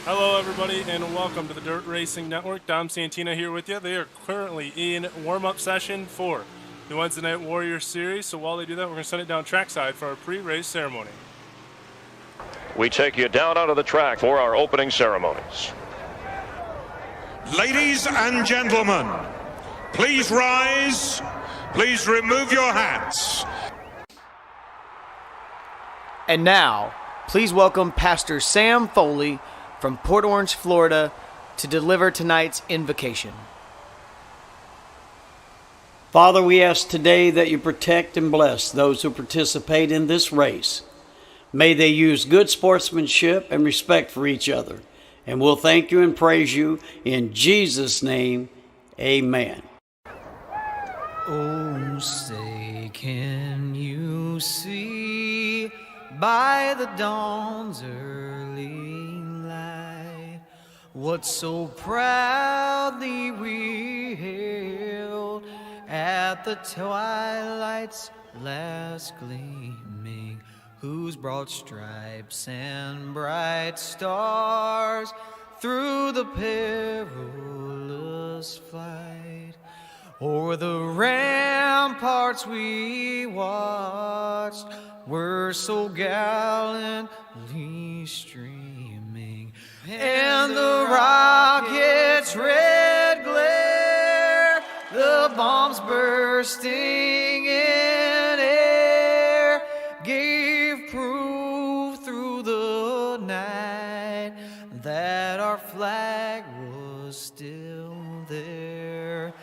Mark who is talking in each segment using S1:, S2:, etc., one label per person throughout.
S1: Hello everybody and welcome to the Dirt Racing Network. Dom Santina here with you. They are currently in warm-up session for the Wednesday Night Warrior Series. So while they do that, we're going to send it down trackside for our pre-race ceremony.
S2: We take you down onto the track for our opening ceremonies.
S3: Ladies and gentlemen, please rise. Please remove your hats.
S4: And now, please welcome Pastor Sam Foley from Port Orange, Florida, to deliver tonight's invocation.
S5: Father, we ask today that you protect and bless those who participate in this race. May they use good sportsmanship and respect for each other. And we'll thank you and praise you in Jesus' name. Amen.
S6: Oh, say, can you see by the dawn's early light what so proudly we hailed at the twilight's last gleaming, whose broad stripes and bright stars through the perilous flight o'er the ramparts we watched were so gallantly streaming, and the rocket's red glare, the bombs bursting in air, gave proof through the night that our flag was still there.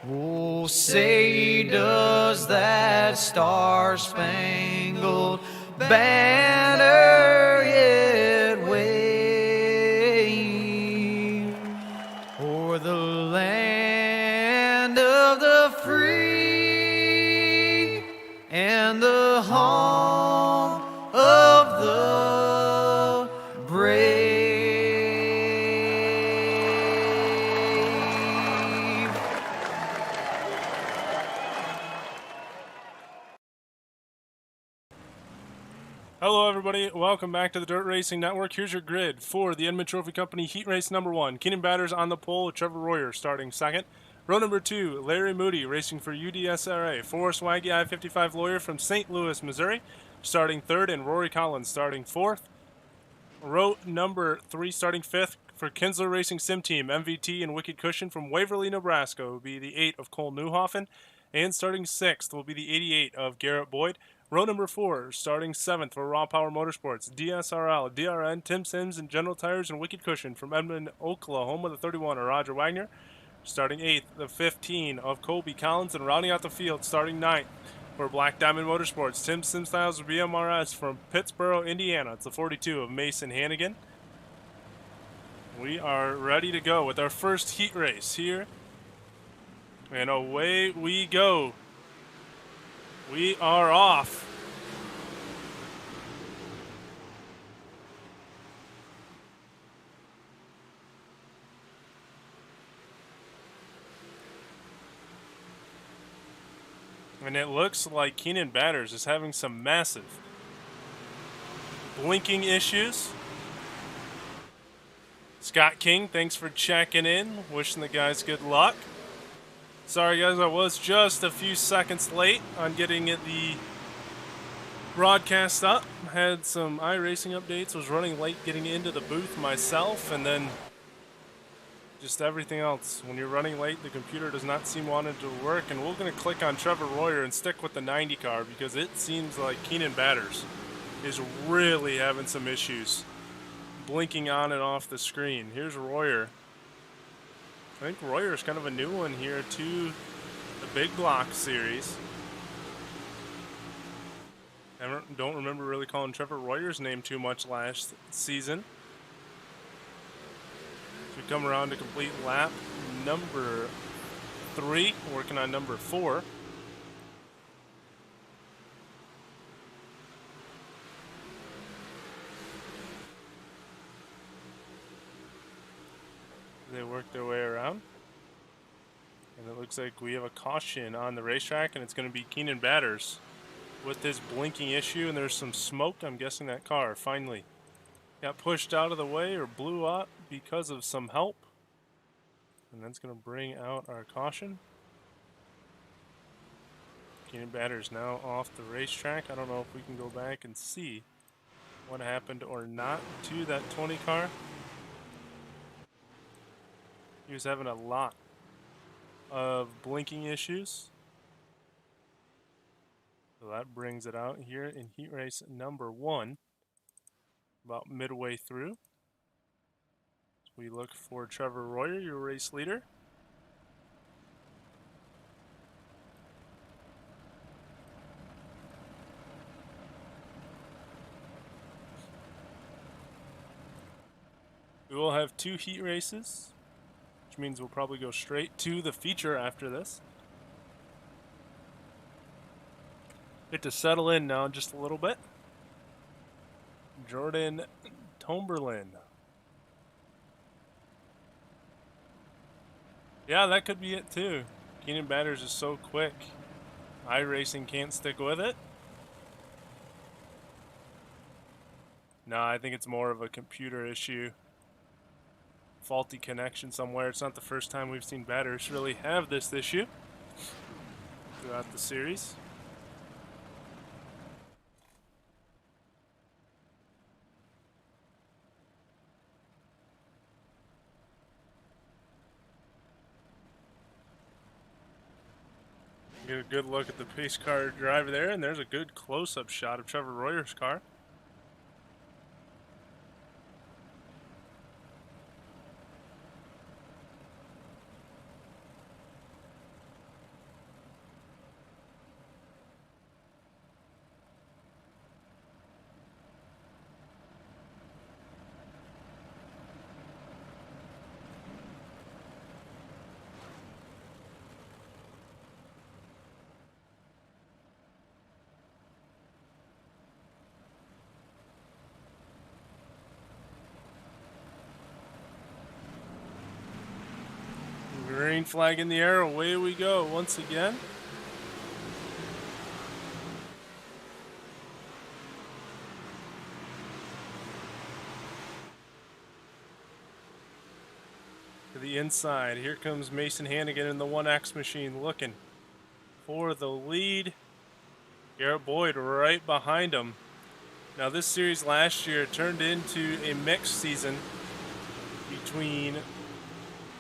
S6: Oh, say does that star-spangled banner yet wave o'er the land of the free and the home of the brave?
S1: Hello everybody, welcome back to the Dirt Racing Network. Here's your grid for the Edmund Trophy Company Heat Race number 1. Keenan Batters on the pole with Trevor Royer starting second. Row number 2, Larry Moody racing for UDSRA. Forrest Waggy I-55 lawyer from St. Louis, Missouri starting third, and Rory Collins starting fourth. Row number 3 starting fifth for Kinsler Racing Sim Team, MVT and Wicked Cushion from Waverly, Nebraska will be the 8 of Cole Newhoffen, and starting 6th will be the 88 of Garrett Boyd. Row number 4, starting 7th for Raw Power Motorsports, DSRL, DRN, Tim Sims, and General Tires and Wicked Cushion from Edmond, Oklahoma, the 31 of Roger Wagner. Starting 8th, the 15 of Colby Collins, and rounding out the field, starting 9th for Black Diamond Motorsports, Tim Sim Styles BMRS from Pittsboro, Indiana. It's the 42 of Mason Hannigan. We are ready to go with our first heat race here. And away we go. We are off. And it looks like Keenan Batters is having some massive blinking issues. Scott King, thanks for checking in. Wishing the guys good luck. Sorry guys, I was just a few seconds late on getting the broadcast up. Had some iRacing updates, was running late getting into the booth myself, and then just everything else. When you're running late, the computer does not seem wanted to work, and we're going to click on Trevor Royer and stick with the 90 car because it seems like Keenan Batters is really having some issues blinking on and off the screen. Here's Royer. I think Royer's kind of a new one here to the Big Block series. I don't remember really calling Trevor Royer's name too much last season. So we come around to complete lap number 3, working on number 4. They work their way around. And it looks like we have a caution on the racetrack, and it's going to be Keenan Batters with this blinking issue, and there's some smoke. I'm guessing that car finally got pushed out of the way or blew up because of some help. And that's going to bring out our caution. Keenan Batter's now off the racetrack. I don't know if we can go back and see what happened or not to that 20 car. He was having a lot of blinking issues. So that brings it out here in heat race number 1, about midway through. So we look for Trevor Royer, your race leader. We will have 2 heat races, which means we'll probably go straight to the feature after this. Get to settle in now just a little bit. Jordan Tomberlin. Yeah, that could be it too. Keenan Batters is so quick. iRacing can't stick with it. No, I think it's more of a computer issue. Faulty connection somewhere. It's not the first time we've seen Batters really have this issue throughout the series. Get a good look at the pace car driver there, and there's a good close-up shot of Trevor Royer's car. Green flag in the air, away we go once again. To the inside, here comes Mason Hannigan in the 1X machine looking for the lead. Garrett Boyd right behind him. Now this series last year turned into a mixed season between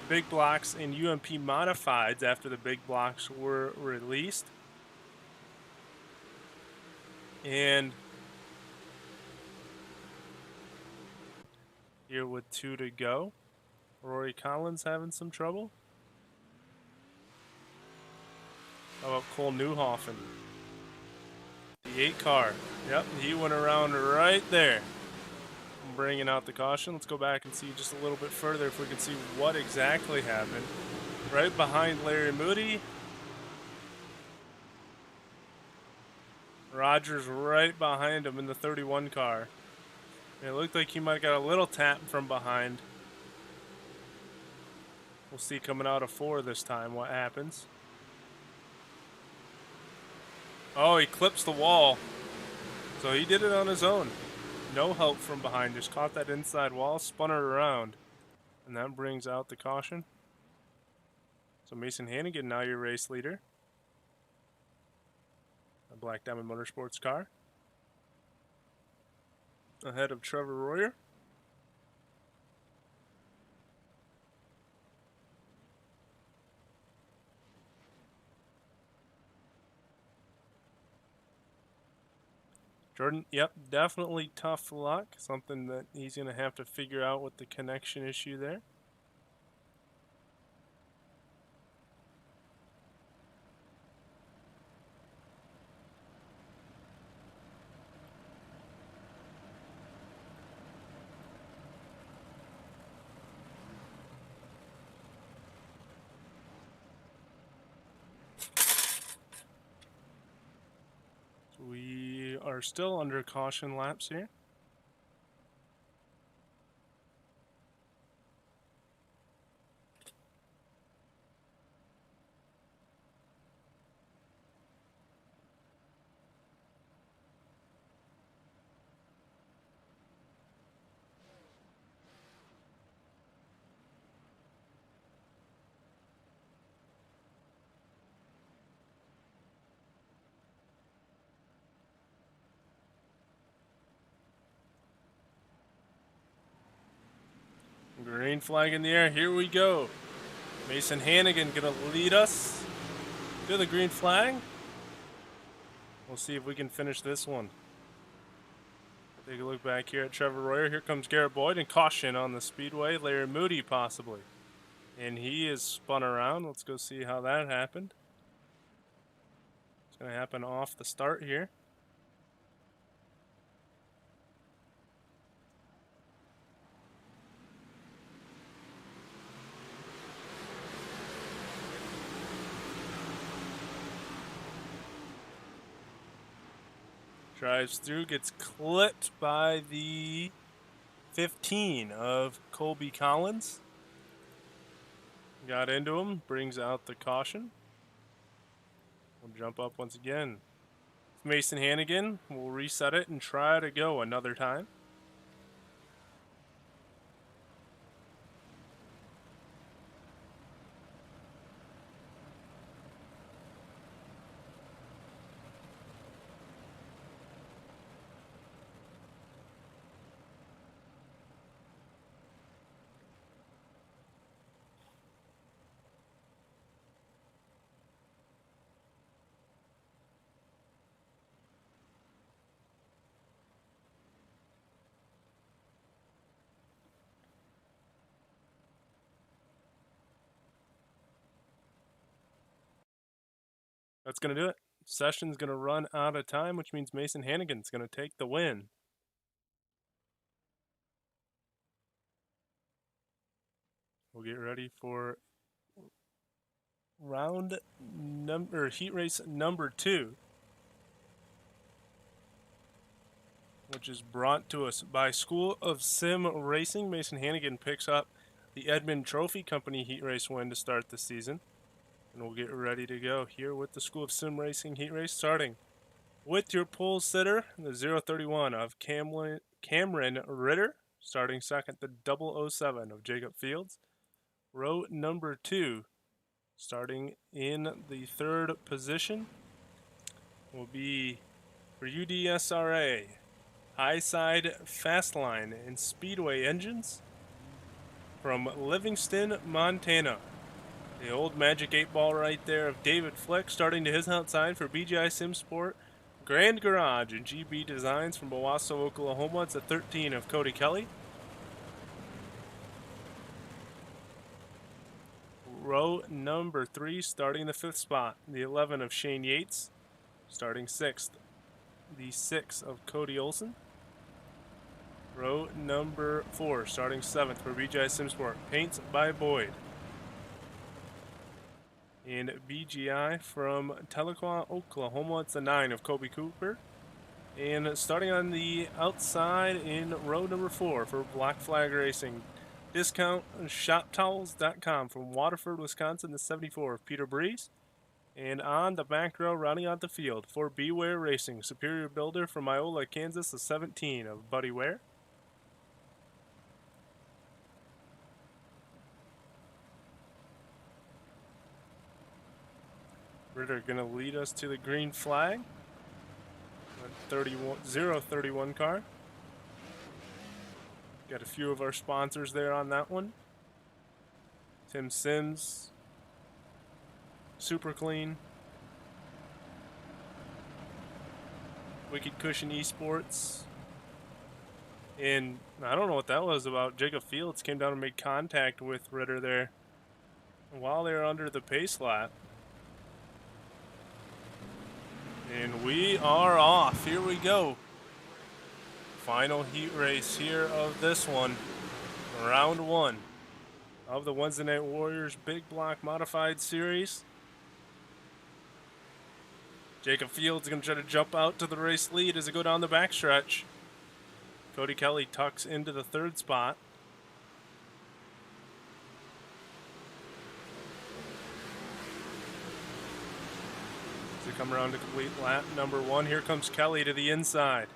S1: big blocks and UMP modifieds after the big blocks were released. And here with 2 to go, Rory Collins having some trouble. How about Cole Newhoffen? The 8 car. Yep, he went around right there. Bringing out the caution. Let's go back and see just a little bit further if we can see what exactly happened. Right behind Larry Moody. Rogers right behind him in the 31 car. And it looked like he might have got a little tap from behind. We'll see coming out of 4 this time what happens. Oh, he clips the wall. So he did it on his own. No help from behind, just caught that inside wall, spun it around. And that brings out the caution. So Mason Hannigan, now your race leader. A Black Diamond Motorsports car. Ahead of Trevor Royer. Jordan, yep, definitely tough luck. Something that he's going to have to figure out with the connection issue there. We are still under caution laps here. Green flag in the air. Here we go. Mason Hannigan gonna lead us to the green flag. We'll see if we can finish this one. Take a look back here at Trevor Royer. Here comes Garrett Boyd, and caution on the speedway. Larry Moody possibly. And he is spun around. Let's go see how that happened. It's going to happen off the start here. Drives through, gets clipped by the 15 of Colby Collins. Got into him, brings out the caution. We'll jump up once again. Mason Hannigan will reset it and try to go another time. That's going to do it. Session's going to run out of time, which means Mason Hannigan's going to take the win. We'll get ready for heat race number 2, which is brought to us by School of Sim Racing. Mason Hannigan picks up the Edmund Trophy Company heat race win to start the season. And we'll get ready to go here with the School of Sim Racing heat race, starting with your pole sitter, the 031 of Cameron Ritter, starting second, the 007 of Jacob Fields. Row number 2, starting in the 3rd position, will be for UDSRA, Highside Fastline and Speedway Engines from Livingston, Montana. The old Magic 8 Ball right there of David Flick, starting to his outside for BGI Sim Sport, Grand Garage and GB Designs from Owasso, Oklahoma. It's a 13 of Cody Kelly. Row number 3, starting in the 5th spot, the 11 of Shane Yates, starting 6th, the 6 of Cody Olson. Row number 4, starting 7th for BGI Sim Sport, Paints by Boyd. And BGI from Tahlequah, Oklahoma, it's the 9 of Kobe Cooper. And starting on the outside in row number 4 for Black Flag Racing, DiscountShopTowels.com from Waterford, Wisconsin, the 74 of Peter Breeze. And on the back row, rounding out the field for Beware Racing, Superior Builder from Iola, Kansas, the 17 of Buddy Ware. Ritter going to lead us to the green flag. 031 car. Got a few of our sponsors there on that one. Tim Sims, Super Clean, Wicked Cushion Esports, and I don't know what that was about. Jacob Fields came down and made contact with Ritter there while they were under the pace lap. And we are off. Here we go. Final heat race here of this one. Round 1 of the Wednesday Night Warriors Big Block Modified Series. Jacob Fields is going to try to jump out to the race lead as they go down the backstretch. Cody Kelly tucks into the 3rd spot. As they come around to complete lap number 1, here comes Kelly to the inside.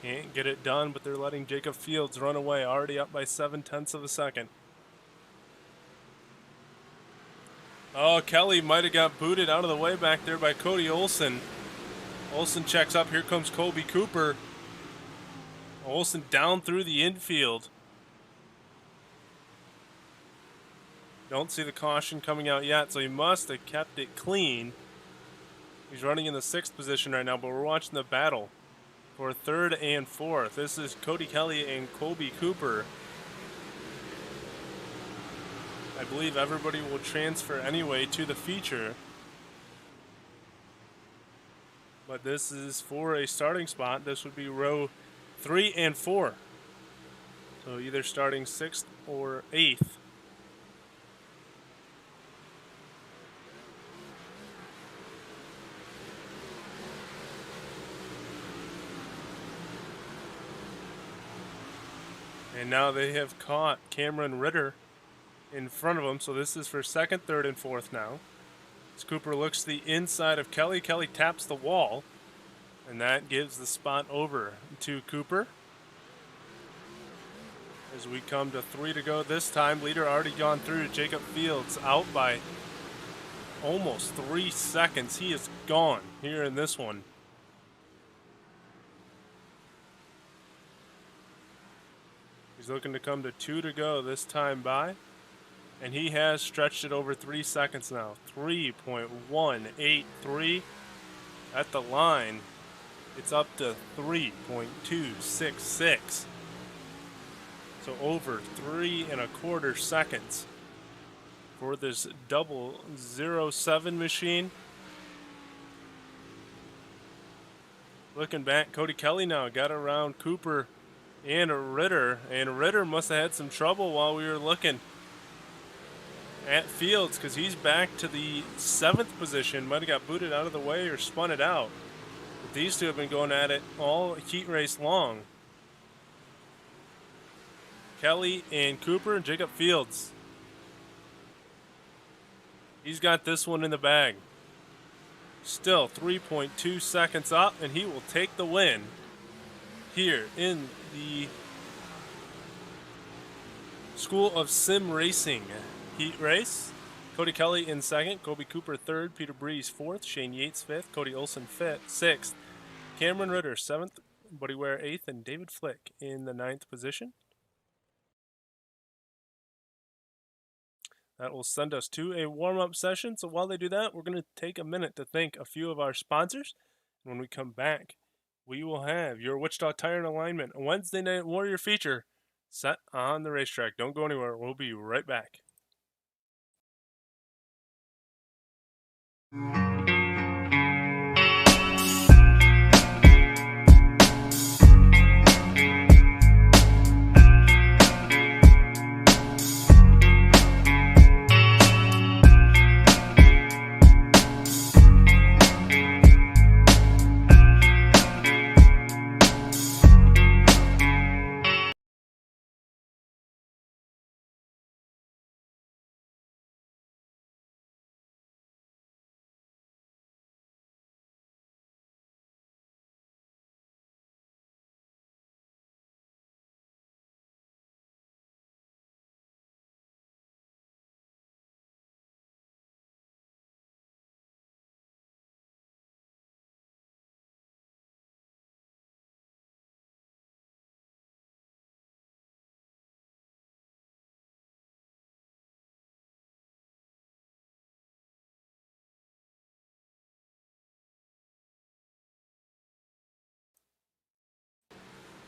S1: Can't get it done, but they're letting Jacob Fields run away, already up by 7/10 of a second. Oh, Kelly might have got booted out of the way back there by Cody Olson. Olson checks up. Here comes Kobe Cooper. Olson down through the infield. Don't see the caution coming out yet, so he must have kept it clean. He's running in the 6th position right now, but we're watching the battle for 3rd and 4th. This is Cody Kelly and Kobe Cooper. I believe everybody will transfer anyway to the feature. But this is for a starting spot. This would be row 3 and 4. So either starting 6th or 8th. And now they have caught Cameron Ritter in front of him. So this is for 2nd, 3rd, and 4th now. As Cooper looks to the inside of Kelly. Kelly taps the wall. And that gives the spot over to Cooper. As we come to 3 to go this time. Leader already gone through. Jacob Fields out by almost 3 seconds. He is gone here in this one. He's looking to come to 2 to go this time by. And he has stretched it over 3 seconds now. 3.183 at the line. It's up to 3.266. So over 3.25 seconds for this 007 machine. Looking back, Cody Kelly now got around Cooper and Ritter. And Ritter must have had some trouble while we were looking at Fields, because he's back to the 7th position. Might have got booted out of the way or spun it out. But these two have been going at it all heat race long. Kelly and Cooper and Jacob Fields. He's got this one in the bag. Still 3.2 seconds up, and he will take the win here in the School of Sim Racing heat race. Cody Kelly in 2nd, Kobe Cooper 3rd, Peter Breeze 4th, Shane Yates 5th, Cody Olson 6th, Cameron Ritter 7th, Buddy Ware 8th, and David Flick in the 9th position. That will send us to a warm-up session. So while they do that, we're going to take a minute to thank a few of our sponsors. And when we come back, we will have your Wichita Tire and Alignment Wednesday Night Warrior feature set on the racetrack. Don't go anywhere. We'll be right back.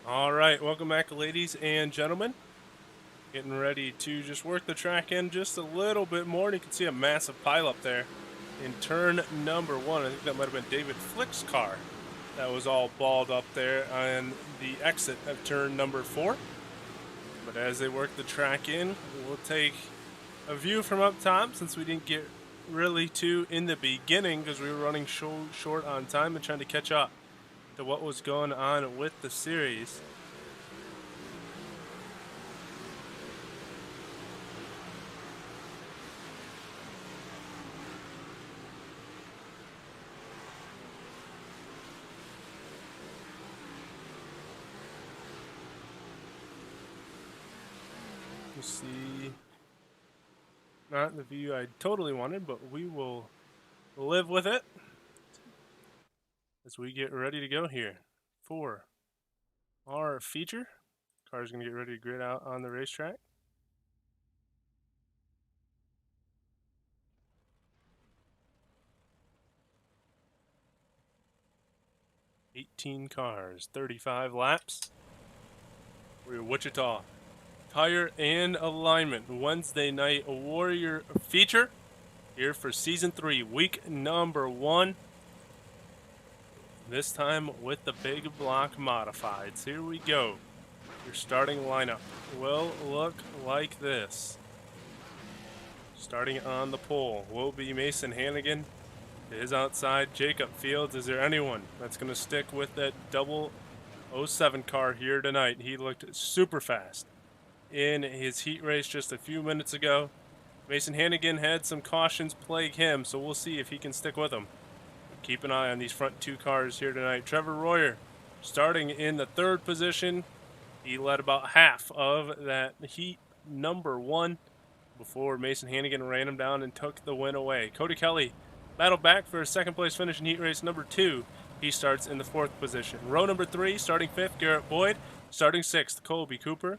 S1: All right, welcome back, ladies and gentlemen. Getting ready to just work the track in just a little bit more. And you can see a massive pile up there in turn number 1. I think that might have been David Flick's car that was all balled up there on the exit of turn number 4. But as they work the track in, we'll take a view from up top, since we didn't get really to in the beginning because we were running short on time and trying to catch up to what was going on with the series. You see, not the view I totally wanted, but we will live with it. as we get ready to go here for our feature. Car's going to get ready to grid out on the racetrack. $18 cars, 35 laps. We're Wichita Tire and Alignment Wednesday night Warrior feature here for season 3, week number 1. This time with the big block modifieds. Here we go. Your starting lineup will look like this. Starting on the pole will be Mason Hannigan. Is outside Jacob Fields. Is there anyone that's going to stick with that 007 car here tonight? He looked super fast in his heat race just a few minutes ago. Mason Hannigan had some cautions plague him, so we'll see if he can stick with them. Keep an eye on these front 2 cars here tonight. Trevor Royer starting in the 3rd position. He led about half of that heat number 1 before Mason Hannigan ran him down and took the win away. Cody Kelly battled back for a 2nd place finish in heat race number 2. He starts in the 4th position. Row number 3, starting 5th, Garrett Boyd. Starting 6th, Colby Cooper.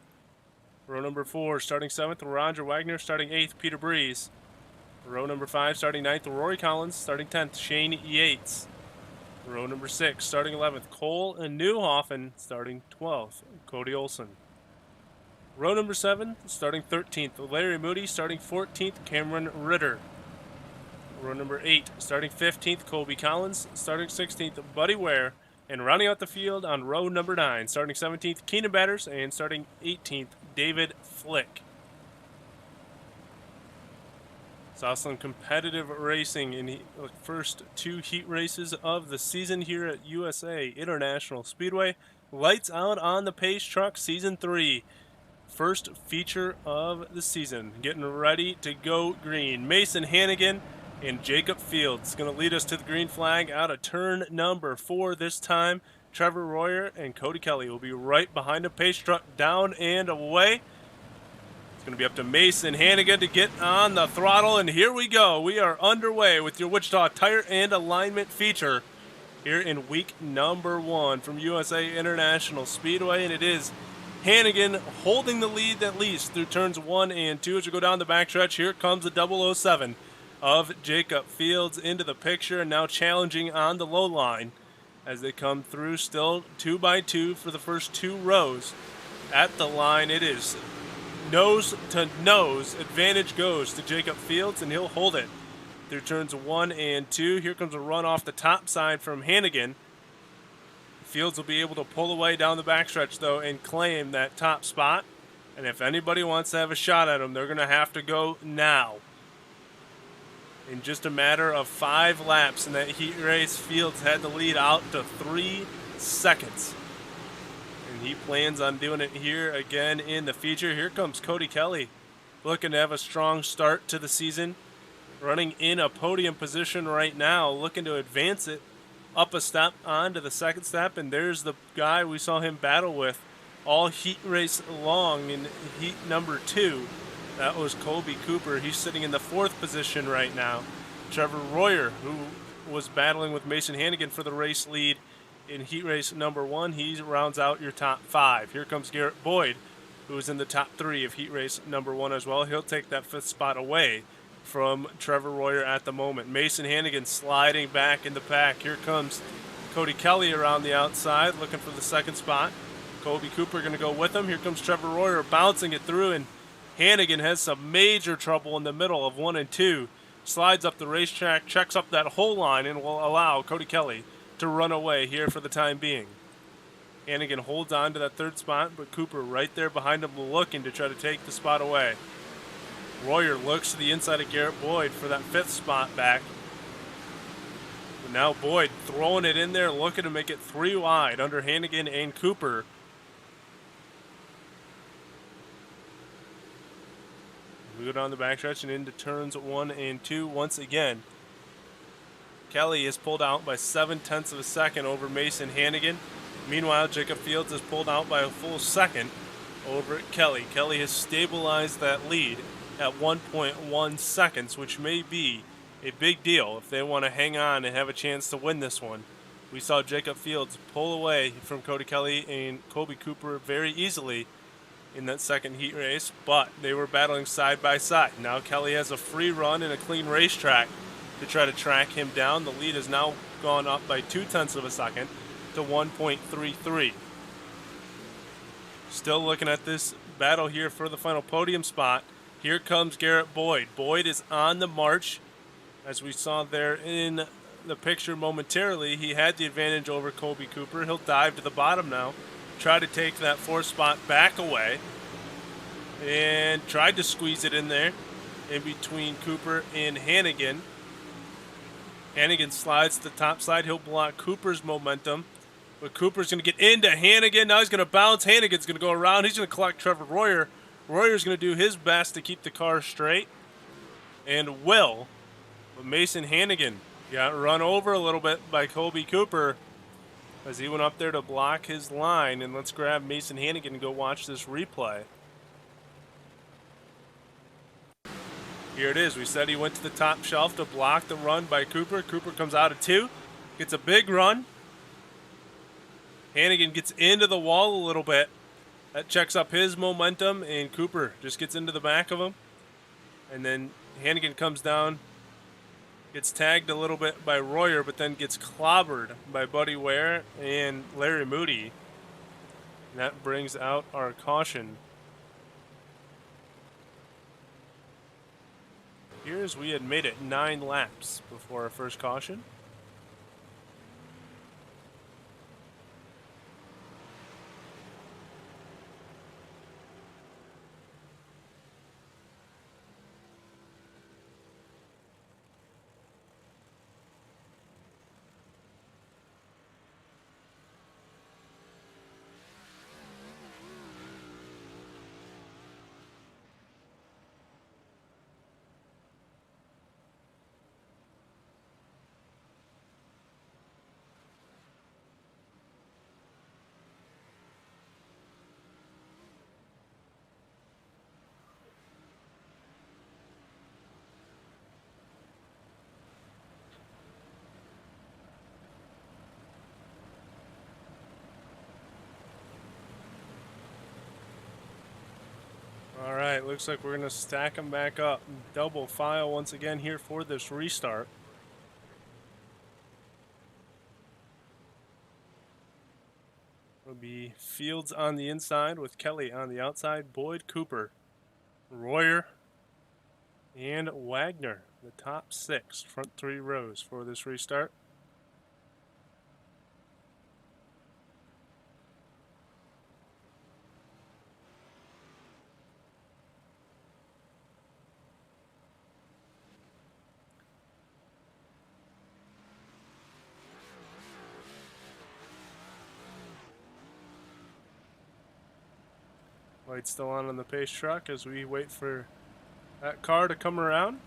S1: Row number 4, starting 7th, Roger Wagner. Starting 8th, Peter Breeze. Row number 5, starting 9th, Rory Collins. Starting 10th, Shane Yates. Row number 6, starting 11th, Cole Newhoffen. Starting 12th, Cody Olson. Row number 7, starting 13th, Larry Moody. Starting 14th, Cameron Ritter. Row number 8, starting 15th, Colby Collins. Starting 16th, Buddy Ware. And rounding out the field on row number 9, starting 17th, Keenan Batters. And starting 18th, David Flick. Saw some competitive racing in the first 2 heat races of the season here at USA International Speedway. Lights out on the Pace Truck Season 3. First feature of the season. Getting ready to go green. Mason Hannigan and Jacob Fields going to lead us to the green flag out of turn number 4 this time. Trevor Royer and Cody Kelly will be right behind the Pace Truck, down and away. It's going to be up to Mason Hannigan to get on the throttle, and here we go. We are underway with your Wichita Tire and Alignment feature here in week number 1 from USA International Speedway, and it is Hannigan holding the lead at least through turns 1 and 2 as we go down the backstretch. Here comes the 007 of Jacob Fields into the picture, and now challenging on the low line as they come through, still 2 by 2 for the first 2 rows. At the line, it is nose to nose. Advantage goes to Jacob Fields, and he'll hold it through turns 1 and 2. Here comes a run off the top side from Hannigan. Fields will be able to pull away down the backstretch, though, and claim that top spot. And if anybody wants to have a shot at him, they're going to have to go now. In just a matter of 5 laps in that heat race, Fields had the lead out to 3 seconds. And he plans on doing it here again in the feature. Here comes Cody Kelly, looking to have a strong start to the season. Running in a podium position right now, looking to advance it up a step onto the 2nd step. And there's the guy we saw him battle with all heat race long in heat number 2. That was Colby Cooper. He's sitting in the 4th position right now. Trevor Royer, who was battling with Mason Hannigan for the race lead in heat race number 1, he rounds out your top 5. Here comes Garrett Boyd, who is in the top 3 of heat race number 1 as well. He'll take that 5th spot away from Trevor Royer at the moment. Mason Hannigan sliding back in the pack. Here comes Cody Kelly around the outside, looking for the 2nd spot. Colby Cooper going to go with him. Here comes Trevor Royer bouncing it through, and Hannigan has some major trouble in the middle of 1 and 2. Slides up the racetrack, checks up that whole line, and will allow Cody Kelly to run away here for the time being. Hannigan holds on to that 3rd spot, but Cooper right there behind him looking to try to take the spot away. Royer looks to the inside of Garrett Boyd for that 5th spot back. But now Boyd throwing it in there, looking to make it 3 wide under Hannigan and Cooper. We go down the backstretch and into turns 1 and 2 once again. Kelly is pulled out by 0.7 of a second over Mason Hannigan. Meanwhile, Jacob Fields is pulled out by a full second over Kelly. Kelly has stabilized that lead at 1.1 seconds, which may be a big deal if they want to hang on and have a chance to win this one We saw Jacob Fields pull away from Cody Kelly and Colby Cooper very easily in that second heat race, but they were battling side by side. Now Kelly has a free run and a clean racetrack to try to track him down. The lead has now gone up by 0.2 of a second to 1.33. Still looking at this battle here for the final podium spot. Here comes Garrett Boyd. Boyd is on the march. As we saw there in the picture momentarily, he had the advantage over Colby Cooper. He'll dive to the bottom now, try to take that 4th spot back away, and tried to squeeze it in there in between Cooper and Hannigan. Hannigan slides to the top side. He'll block Cooper's momentum, but Cooper's going to get into Hannigan. Now he's going to bounce. Hannigan's going to go around. He's going to collect Trevor Royer. Royer's going to do his best to keep the car straight, and will. But Mason Hannigan got run over a little bit by Colby Cooper as he went up there to block his line. And let's grab Mason Hannigan and go watch this replay. Here it is. We said he went to the top shelf to block the run by Cooper. Cooper comes out of 2, gets a big run. Hannigan gets into the wall a little bit. That checks up his momentum, and Cooper just gets into the back of him. And then Hannigan comes down, gets tagged a little bit by Royer, but then gets clobbered by Buddy Ware and Larry Moody. And that brings out our caution. Here's we had made it 9 laps before our first caution. All right, looks like we're going to stack them back up. Double file once again here for this restart. It'll be Fields on the inside with Kelly on the outside, Boyd, Cooper, Royer, and Wagner. The top 6, front 3 rows for this restart. Lights still on the pace truck as we wait for that car to come around.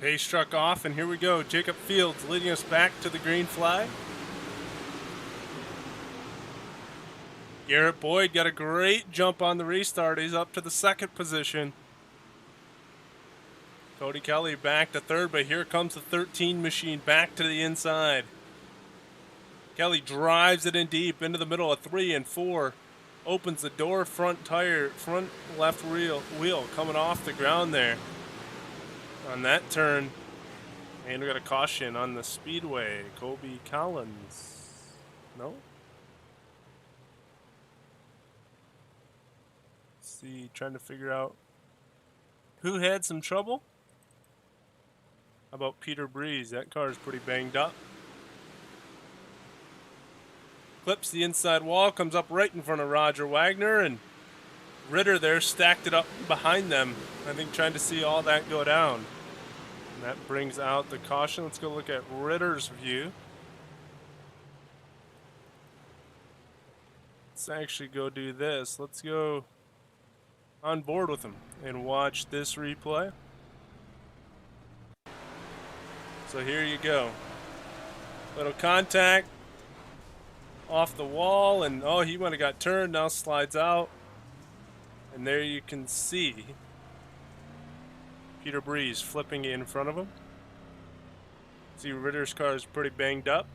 S1: Pace truck off, and here we go. Jacob Fields leading us back to the green flag. Garrett Boyd got a great jump on the restart. He's up to the 2nd position. Cody Kelly back to 3rd, but here comes the 13 machine back to the inside. Kelly drives it in deep into the middle of 3 and 4. Opens the door, front tire, front left wheel coming off the ground there. On that turn, and we got a caution on the speedway. Colby Collins. No? Let's see, trying to figure out who had some trouble. How about Peter Breeze? That car is pretty banged up. Clips the inside wall, comes up right in front of Roger Wagner, and Ritter there stacked it up behind them. I think trying to see all that go down. And that brings out the caution. Let's go look at Ritter's view. Let's actually go do this. Let's go on board with him and watch this replay. So here you go. Little contact off the wall, and oh, he might have got turned, now slides out. And there you can see Peter Breeze flipping in front of him. See, Ritter's car is pretty banged up.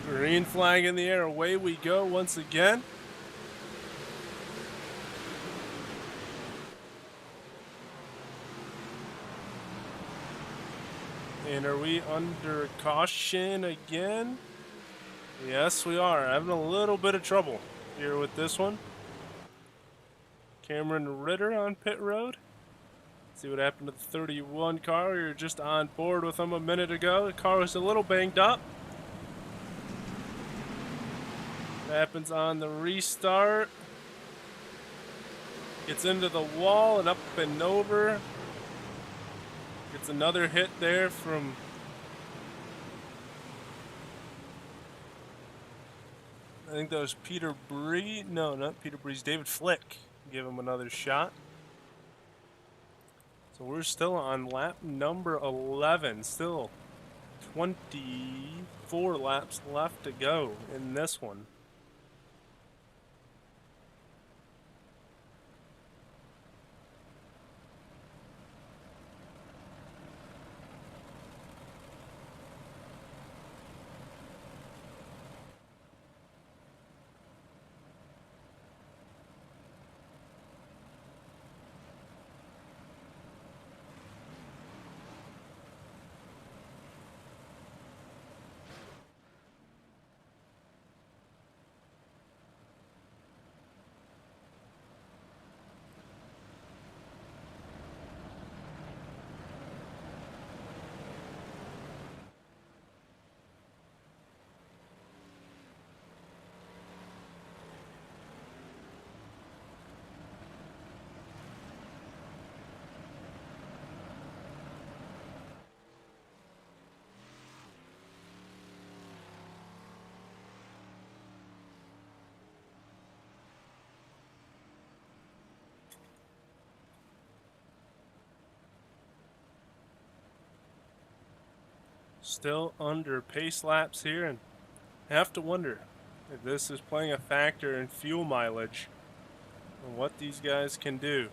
S1: Green flag in the air, away we go once again. And are we under caution again? Yes, we are. Having a little bit of trouble here with this one. Cameron Ritter on pit road. See what happened to the 31 car. We were just on board with him a minute ago. The car was a little banged up. What happens on the restart? Gets into the wall and up and over. Gets another hit there from I think that was Peter Bree. No, not Peter Breeze. David Flick. Give him another shot. So we're still on lap number 11. Still 24 laps left to go in this one. Still under pace laps here, and have to wonder if this is playing a factor in fuel mileage and what these guys can do.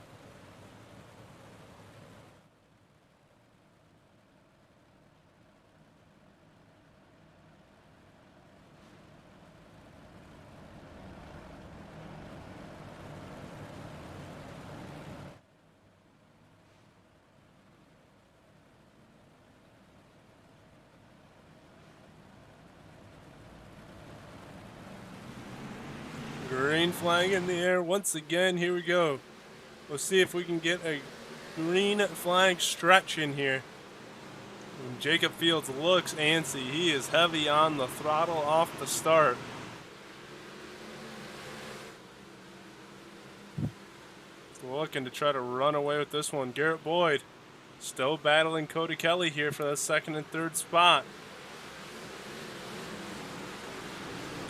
S1: Green flag in the air once again. Here we go. We'll see if we can get a green flag stretch in here. And Jacob Fields looks antsy. He is heavy on the throttle off the start. looking to try to run away with this one. Garrett Boyd still battling Cody Kelly here for the second and third spot.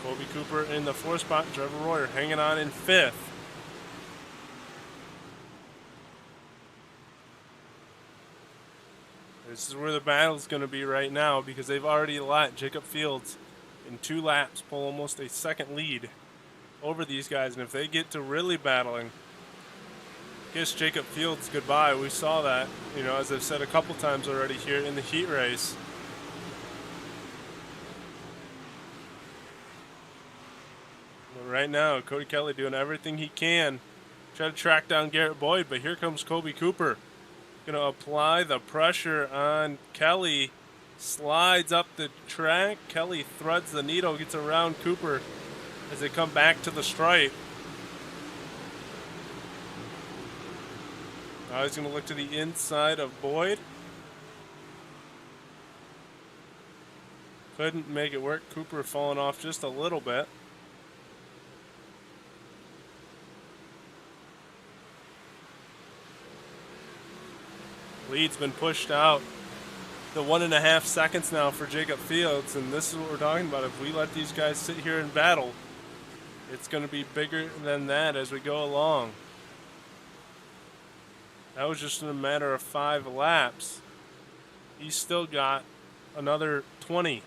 S1: Kobe Cooper in the fourth spot. Trevor Royer hanging on in fifth. This is where the battle's going to be right now because they've already let Jacob Fields in 2 laps pull almost a second lead over these guys. And if they get to really battling, kiss Jacob Fields goodbye. We saw that, you know, as I've said a couple times already here in the heat race. But right now, Cody Kelly doing everything he can. Try to track down Garrett Boyd, but here comes Kobe Cooper. Going to apply the pressure on Kelly. Slides up the track. Kelly threads the needle, gets around Cooper as they come back to the stripe. Now he's going to look to the inside of Boyd. Couldn't make it work. Cooper falling off just a little bit. Lead's been pushed out the 1.5 seconds now for Jacob Fields, and this is what we're talking about. If we let these guys sit here and battle, it's going to be bigger than that as we go along. That was just in a matter of 5 laps. He's still got another 20.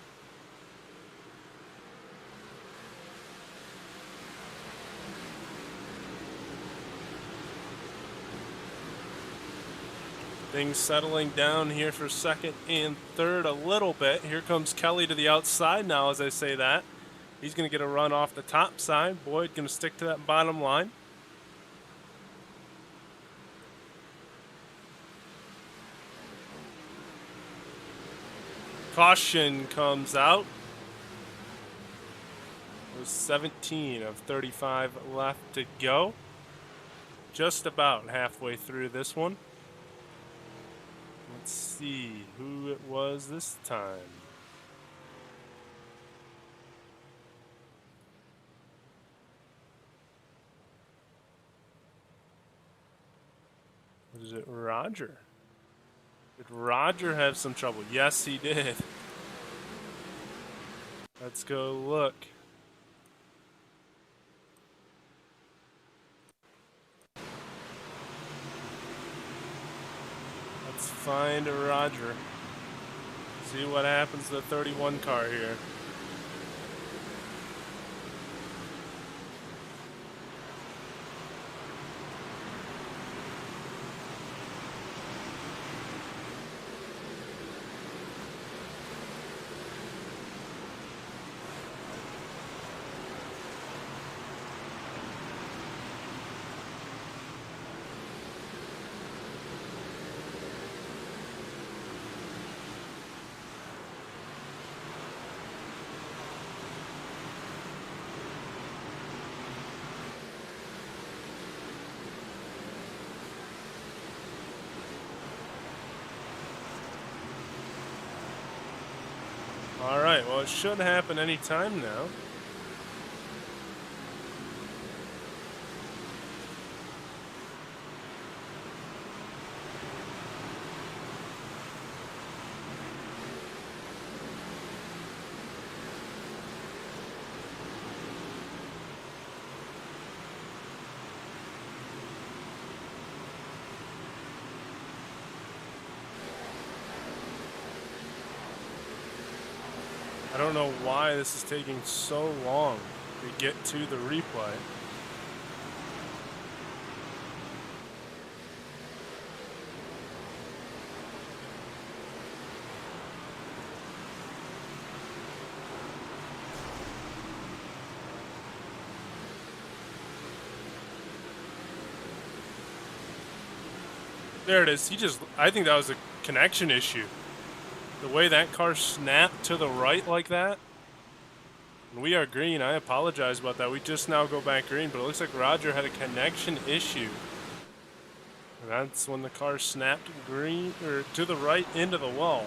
S1: Things settling down here for second and third a little bit. Here comes Kelly to the outside now as I say that. He's going to get a run off the top side. Boyd going to stick to that bottom line. Caution comes out. There's 17 of 35 left to go. Just about halfway through this one. Let's see who it was this time. Was it Roger? Did Roger have some trouble? Yes, he did. Let's go look. Let's find Roger. See what happens to the 31 car here. All right, well, it should happen any time now. I don't know why this is taking so long to get to the replay. There it is. I think that was a connection issue. The way that car snapped to the right like that. And we are green. I apologize about that. We just now go back green, but it looks like Roger had a connection issue. And that's when the car snapped green or to the right into the wall.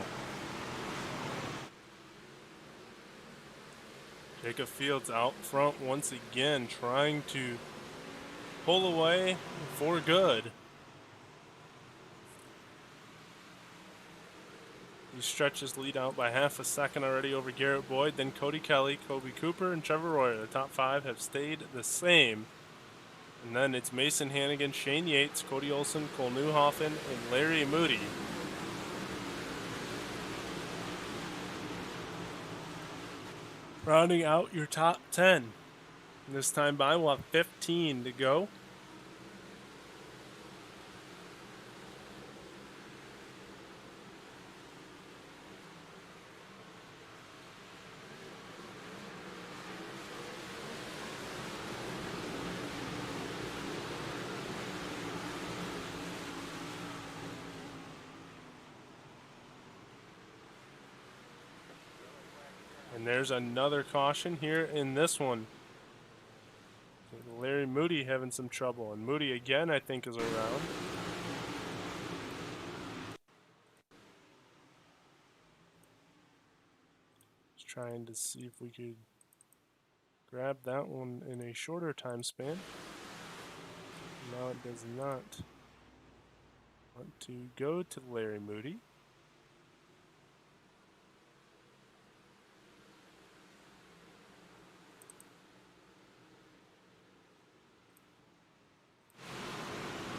S1: Jacob Fields out front once again, trying to pull away for good. He stretches lead out by half a second already over Garrett Boyd, then Cody Kelly, Kobe Cooper, and Trevor Royer. The top 5 have stayed the same. And then it's Mason Hannigan, Shane Yates, Cody Olson, Cole Newhoffen, and Larry Moody. Rounding out your top 10. This time by, we'll have 15 to go. And there's another caution here in this one. Larry Moody having some trouble. And Moody again, I think, is around. Just trying to see if we could grab that one in a shorter time span. No, it does not. Want to go to Larry Moody.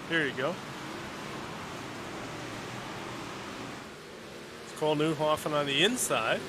S1: Here you go. It's Cole Newhoffen on the inside.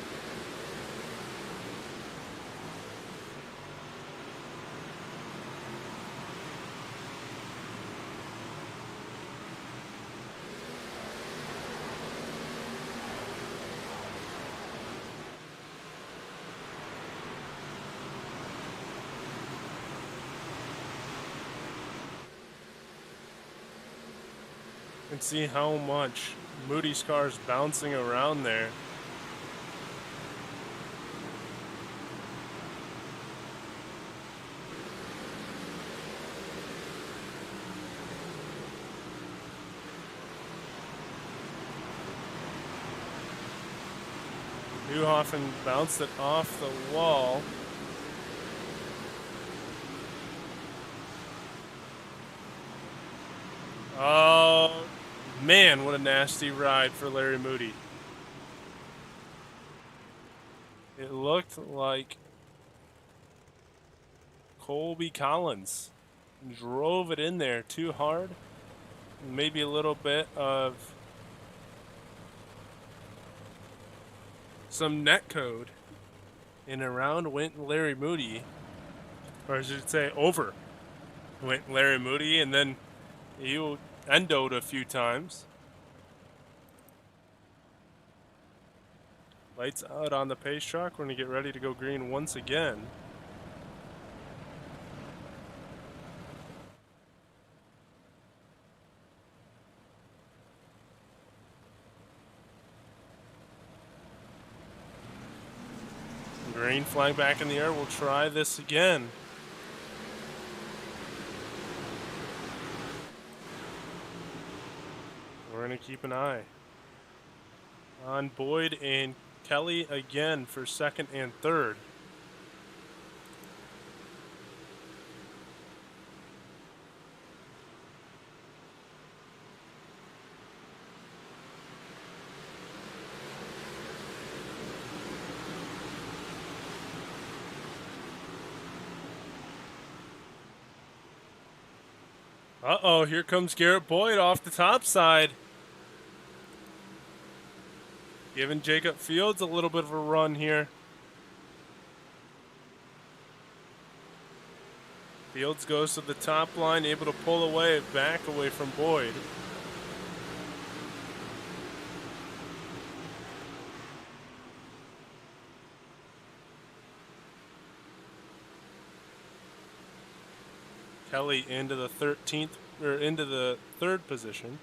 S1: And see how much Moody's car is bouncing around there. Newhoffen bounced it off the wall. Oh, man, what a nasty ride for Larry Moody. It looked like Colby Collins drove it in there too hard. Maybe a little bit of some net code. And around went Larry Moody. Or I should say over went Larry Moody, and then he endoed a few times. Lights out on the pace truck. We're going to get ready to go green once again. Green flag back in the air. We'll try this again. We're going to keep an eye on Boyd and Kelly again for second and third. Uh-oh, here comes Garrett Boyd off the top side. Giving Jacob Fields a little bit of a run here. Fields goes to the top line, able to pull away, back away from Boyd. Kelly into the 13th, or into the third position.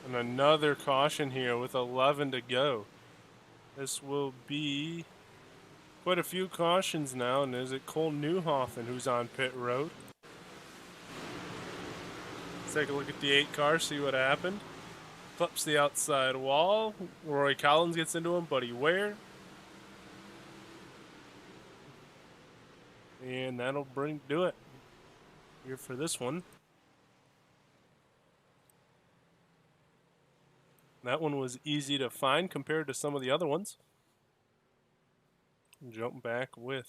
S1: And another caution here with 11 to go. This will be quite a few cautions now, and is it Cole Newhoffen who's on pit road? Let's take a look at the 8 car, see what happened. Flips the outside wall. Rory Collins gets into him, Buddy Ware. And that'll do it here for this one. That one was easy to find compared to some of the other ones. Jump back with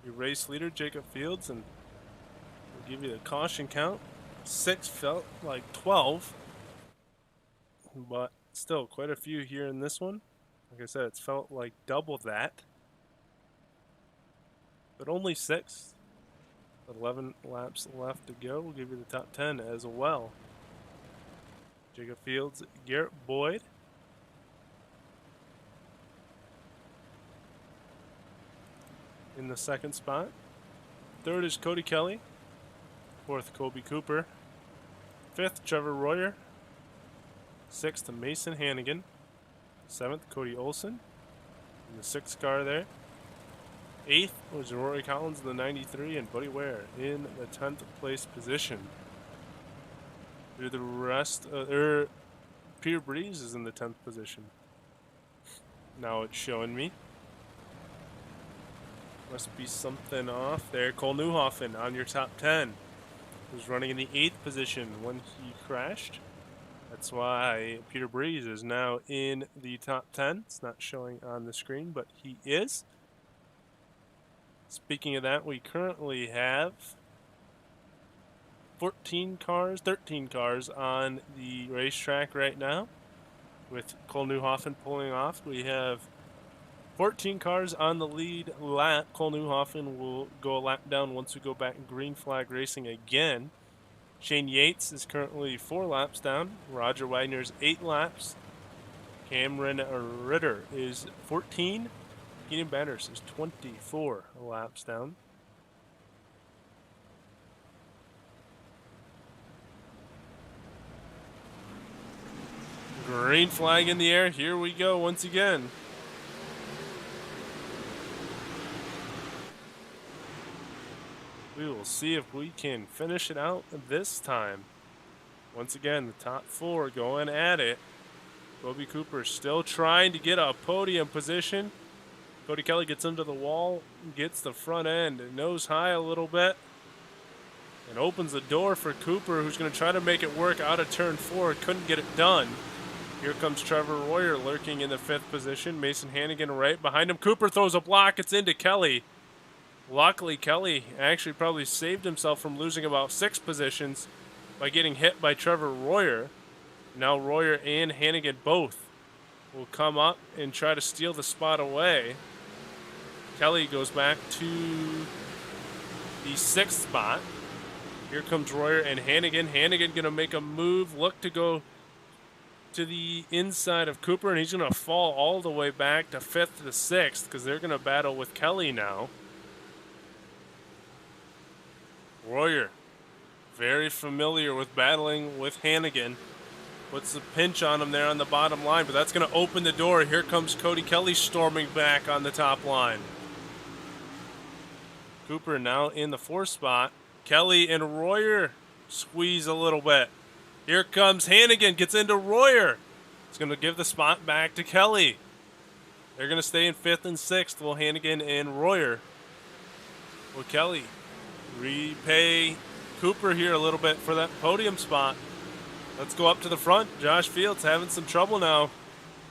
S1: your race leader, Jacob Fields, and we'll give you the caution count. 6 felt like 12, but still quite a few here in this one. Like I said, it's felt like double that, but only 6. 11 laps left to go. We'll give you the top 10 as well. Jacob Fields, Garrett Boyd. In the 2nd spot. 3rd is Cody Kelly. 4th, Colby Cooper. 5th, Trevor Royer. 6th, Mason Hannigan. 7th, Cody Olson. In the 6th car there. 8th was Rory Collins in the 93 and Buddy Ware in the 10th place position. Through the rest, Peter Breeze is in the 10th position. Now it's showing me. Must be something off there. Cole Newhoffen on your top 10. Was running in the 8th position when he crashed. That's why Peter Breeze is now in the top 10. It's not showing on the screen, but he is. Speaking of that, we currently have 13 cars on the racetrack right now. With Cole Newhoffen pulling off, we have 14 cars on the lead lap. Cole Newhoffen will go a lap down once we go back in green flag racing again. Shane Yates is currently 4 laps down. Roger Wagner's 8 laps. Cameron Ritter is 14. Keenan Batters is 24 laps down. Green flag in the air. Here we go once again. We will see if we can finish it out this time. Once again, the top 4 going at it. Colby Cooper still trying to get a podium position. Cody Kelly gets under the wall, gets the front end, nose high a little bit, and opens the door for Cooper, who's going to try to make it work out of turn 4. Couldn't get it done. Here comes Trevor Royer lurking in the 5th position. Mason Hannigan right behind him. Cooper throws a block. It's into Kelly. Luckily, Kelly actually probably saved himself from losing about 6 positions by getting hit by Trevor Royer. Now Royer and Hannigan both will come up and try to steal the spot away. Kelly goes back to the 6th spot. Here comes Royer and Hannigan. Hannigan going to make a move, look to go to the inside of Cooper, and he's going to fall all the way back to 5th to 6th because they're going to battle with Kelly now. Royer, very familiar with battling with Hannigan. Puts the pinch on him there on the bottom line, but that's going to open the door. Here comes Cody Kelly storming back on the top line. Cooper now in the 4th spot. Kelly and Royer squeeze a little bit. Here comes Hannigan, gets into Royer. It's going to give the spot back to Kelly. They're going to stay in 5th and 6th, will Hannigan and Royer. Will Kelly repay Cooper here a little bit for that podium spot? Let's go up to the front. Josh Fields having some trouble now.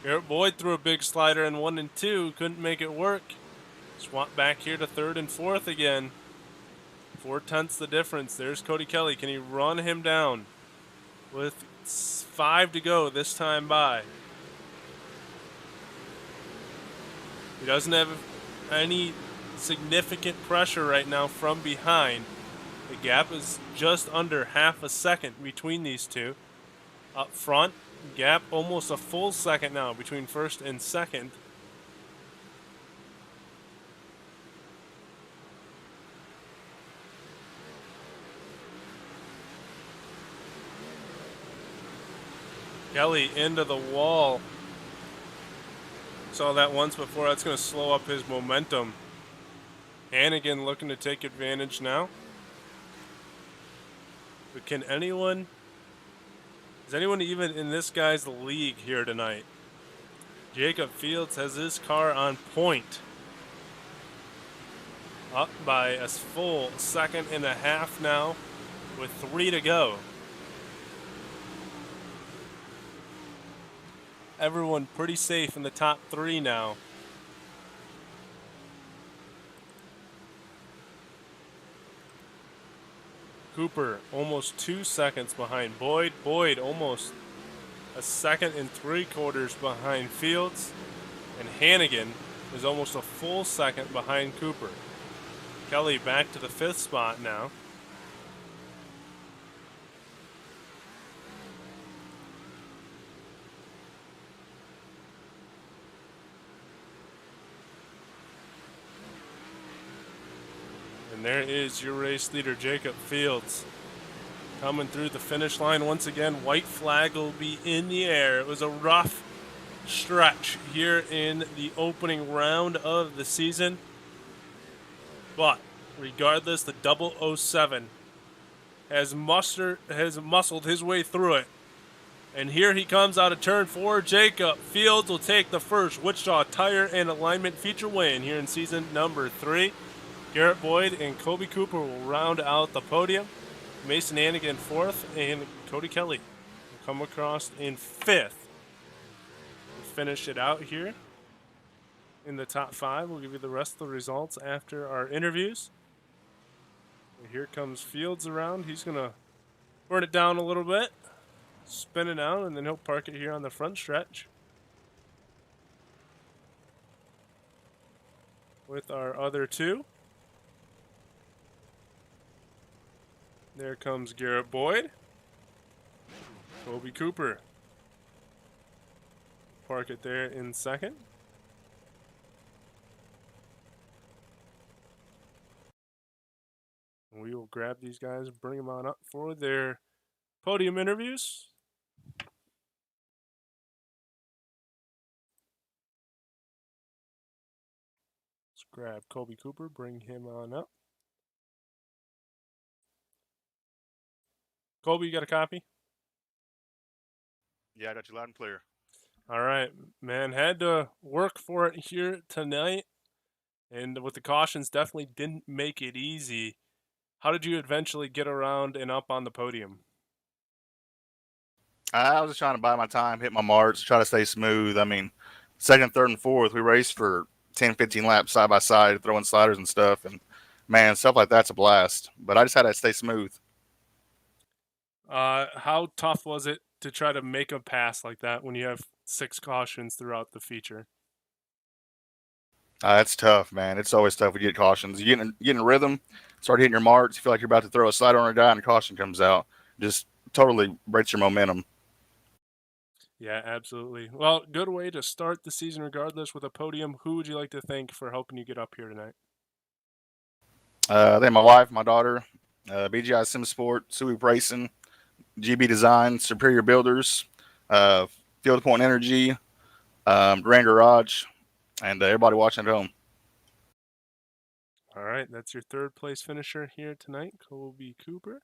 S1: Garrett Boyd threw a big slider in 1 and 2. Couldn't make it work. Swap back here to 3rd and 4th again. 4/10 the difference. There's Cody Kelly. Can he run him down? With 5 to go this time by. He doesn't have any significant pressure right now from behind. The gap is just under half a second between these two. Up front, gap almost a full second now between 1st and 2nd. Kelly into the wall. Saw that once before. That's going to slow up his momentum. Hannigan looking to take advantage now. But is anyone even in this guy's league here tonight? Jacob Fields has his car on point. Up by a full 1.5 seconds now with 3 to go. Everyone pretty safe in the top 3 now. Cooper almost 2 seconds behind Boyd. Boyd almost 1 3/4 seconds behind Fields. And Hannigan is almost a full second behind Cooper. Kelly back to the 5th spot now. And there is your race leader, Jacob Fields, coming through the finish line once again. White flag will be in the air. It was a rough stretch here in the opening round of the season. But regardless, the 007 has muscled his way through it. And here he comes out of turn 4. Jacob Fields will take the first Wichita Tire and Alignment feature win here in season number 3. Garrett Boyd and Kobe Cooper will round out the podium. Mason Hannigan 4th, and Cody Kelly will come across in 5th. We'll finish it out here in the top 5. We'll give you the rest of the results after our interviews. And here comes Fields around. He's going to burn it down a little bit, spin it out, and then he'll park it here on the front stretch with our other 2. There comes Garrett Boyd. Kobe Cooper. Park it there in 2nd. We will grab these guys, bring them on up for their podium interviews. Let's grab Kobe Cooper, bring him on up. Kobe, you got a copy?
S7: Yeah, I got you loud and clear.
S1: All right, man. Had to work for it here tonight. And with the cautions, definitely didn't make it easy. How did you eventually get around and up on the podium?
S7: I was just trying to buy my time, hit my marks, try to stay smooth. I mean, 2nd, 3rd, and 4th, we raced for 10, 15 laps side by side, throwing sliders and stuff. And, man, stuff like that's a blast. But I just had to stay smooth.
S1: How tough was it to try to make a pass like that when you have 6 cautions throughout the feature?
S7: That's tough, man. It's always tough when you get cautions. You get in rhythm, start hitting your marks, you feel like you're about to throw a slider on a guy, and a caution comes out. Just totally breaks your momentum.
S1: Yeah, absolutely. Well, good way to start the season regardless with a podium. Who would you like to thank for helping you get up here tonight?
S7: Then my wife, my daughter, BGI Sim Sport, Sui Racing, GB Design, Superior Builders, Field Point Energy, Grand Garage, and everybody watching at home.
S1: All right, that's your 3rd place finisher here tonight, Kobe Cooper.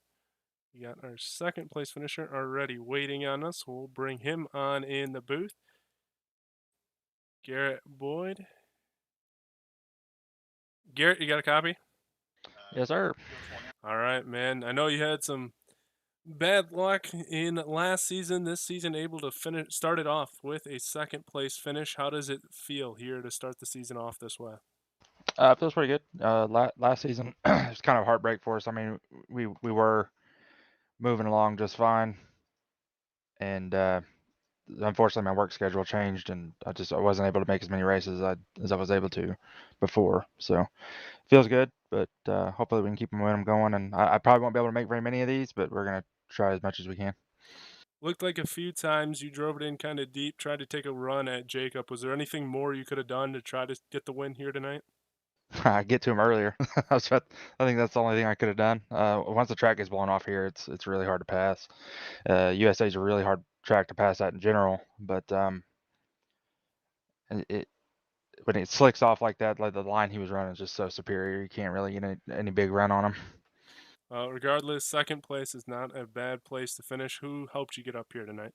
S1: We got our 2nd place finisher already waiting on us. We'll bring him on in the booth. Garrett Boyd. Garrett, you got a copy?
S8: Yes, sir.
S1: All right, man. I know you had some bad luck in last season. This season, able to start it off with a 2nd place finish. How does it feel here to start the season off this way?
S8: It feels pretty good. Last season it was kind of a heartbreak for us. I mean, we were moving along just fine, and unfortunately my work schedule changed, and I wasn't able to make as many races as I was able to before. So feels good, but hopefully we can keep the momentum going. And I probably won't be able to make very many of these, but we're gonna try as much as we can.
S1: Looked like a few times you drove it in kind of deep, tried to take a run at Jacob. Was there anything more you could have done to try to get the win here tonight?
S8: I get to him earlier. I think that's the only thing I could have done. Once the track gets blown off here, it's really hard to pass. USA is a really hard track to pass at in general, but when it slicks off like that, like the line he was running is just so superior. You can't really get any big run on him.
S1: Regardless, second place is not a bad place to finish. Who helped you get up here tonight?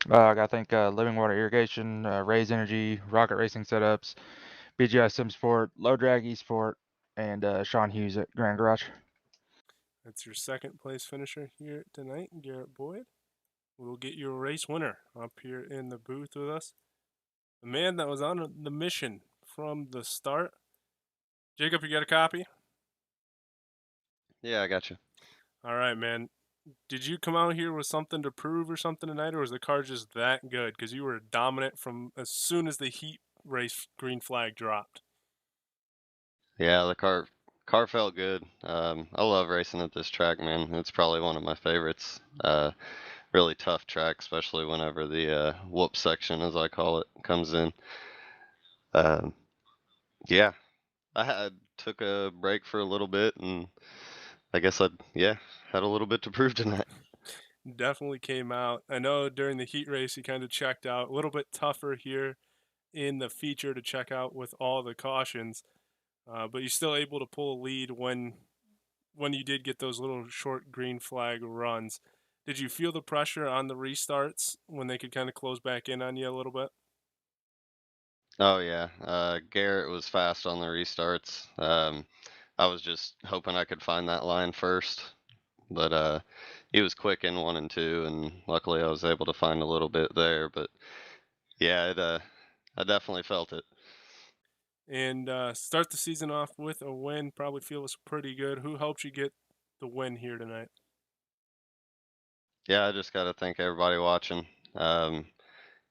S8: I got to thank Living Water Irrigation, Raise Energy, Rocket Racing Setups, BGI Sim Sport, Low Drag Esport, and Sean Hughes at Grand Garage.
S1: That's your second place finisher here tonight, Garrett Boyd. We'll get your race winner up here in the booth with us. The man that was on the mission from the start. Jacob, you got a copy?
S9: Yeah, I got you.
S1: All right, man. Did you come out here with something to prove or something tonight, or was the car just that good? Because you were dominant from as soon as the heat race green flag dropped.
S9: Yeah, the car felt good. I love racing at this track, man. It's probably one of my favorites. Really tough track, especially whenever the whoop section, as I call it, comes in. Yeah, took a break for a little bit, and I guess had a little bit to prove tonight.
S1: Definitely came out. I know during the heat race he kind of checked out. A little bit tougher here in the feature to check out with all the cautions, but you're still able to pull a lead when you did get those little short green flag runs. Did you feel the pressure on the restarts when they could kind of close back in on you a little bit?
S9: Oh yeah, Garrett was fast on the restarts. I was just hoping I could find that line first, but he was quick in 1 and 2, and luckily I was able to find a little bit there. But yeah, I definitely felt it.
S1: And start the season off with a win probably feels pretty good. Who helped you get the win here tonight?
S9: Yeah, I just got to thank everybody watching. Got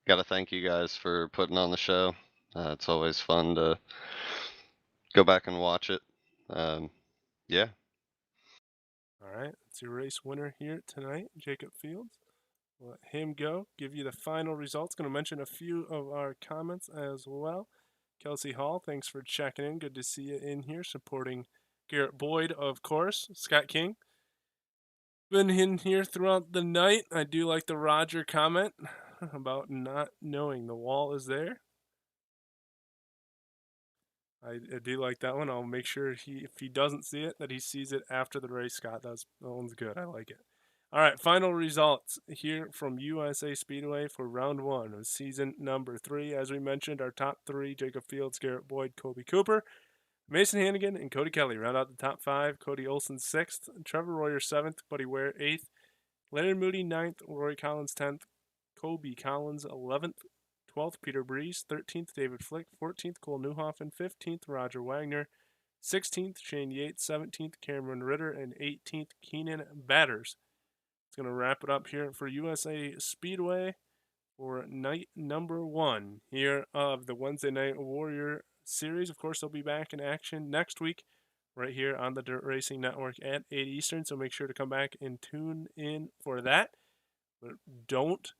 S9: to thank you guys for putting on the show. It's always fun to go back and watch it. Yeah.
S1: All right, it's your race winner here tonight, Jacob Fields. Let him go. Give you the final results. Going to mention a few of our comments as well. Kelsey Hall, thanks for checking in. Good to see you in here supporting Garrett Boyd, of course. Scott King, been in here throughout the night. I do like the Roger comment about not knowing the wall is there. I do like that one. I'll make sure if he doesn't see it, that he sees it after the race. Scott, that one's good. I like it. All right, final results here from USA Speedway for round 1 of season number 3. As we mentioned, our top 3: Jacob Fields, Garrett Boyd, Kobe Cooper, Mason Hannigan, and Cody Kelly round out the top 5. Cody Olson 6th, Trevor Royer 7th, Buddy Ware 8th, Larry Moody 9th, Rory Collins 10th, Kobe Collins 11th, 12th, Peter Breeze, 13th, David Flick, 14th, Cole Newhoffen, 15th, Roger Wagner, 16th, Shane Yates, 17th, Cameron Ritter, and 18th, Keenan Batters. It's going to wrap it up here for USA Speedway for night number 1 here of the Wednesday Night Warrior Series. Of course, they'll be back in action next week right here on the Dirt Racing Network at 8 Eastern, so make sure to come back and tune in for that. But don't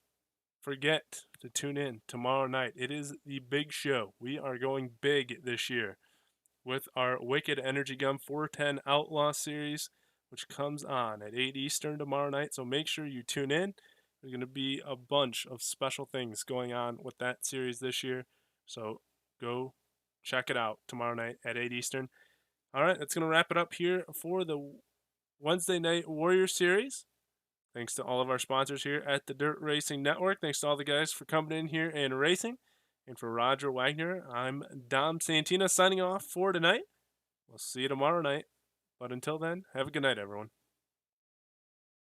S1: forget to tune in tomorrow night. It is the big show. We are going big this year with our Wicked Energy Gum 410 Outlaw Series, which comes on at 8 Eastern tomorrow night. So make sure you tune in. There's going to be a bunch of special things going on with that series this year. So go check it out tomorrow night at 8 Eastern. All right, that's going to wrap it up here for the Wednesday Night Warrior Series. Thanks to all of our sponsors here at the Dirt Racing Network. Thanks to all the guys for coming in here and racing. And for Roger Wagner, I'm Dom Santina signing off for tonight. We'll see you tomorrow night. But until then, have a good night, everyone.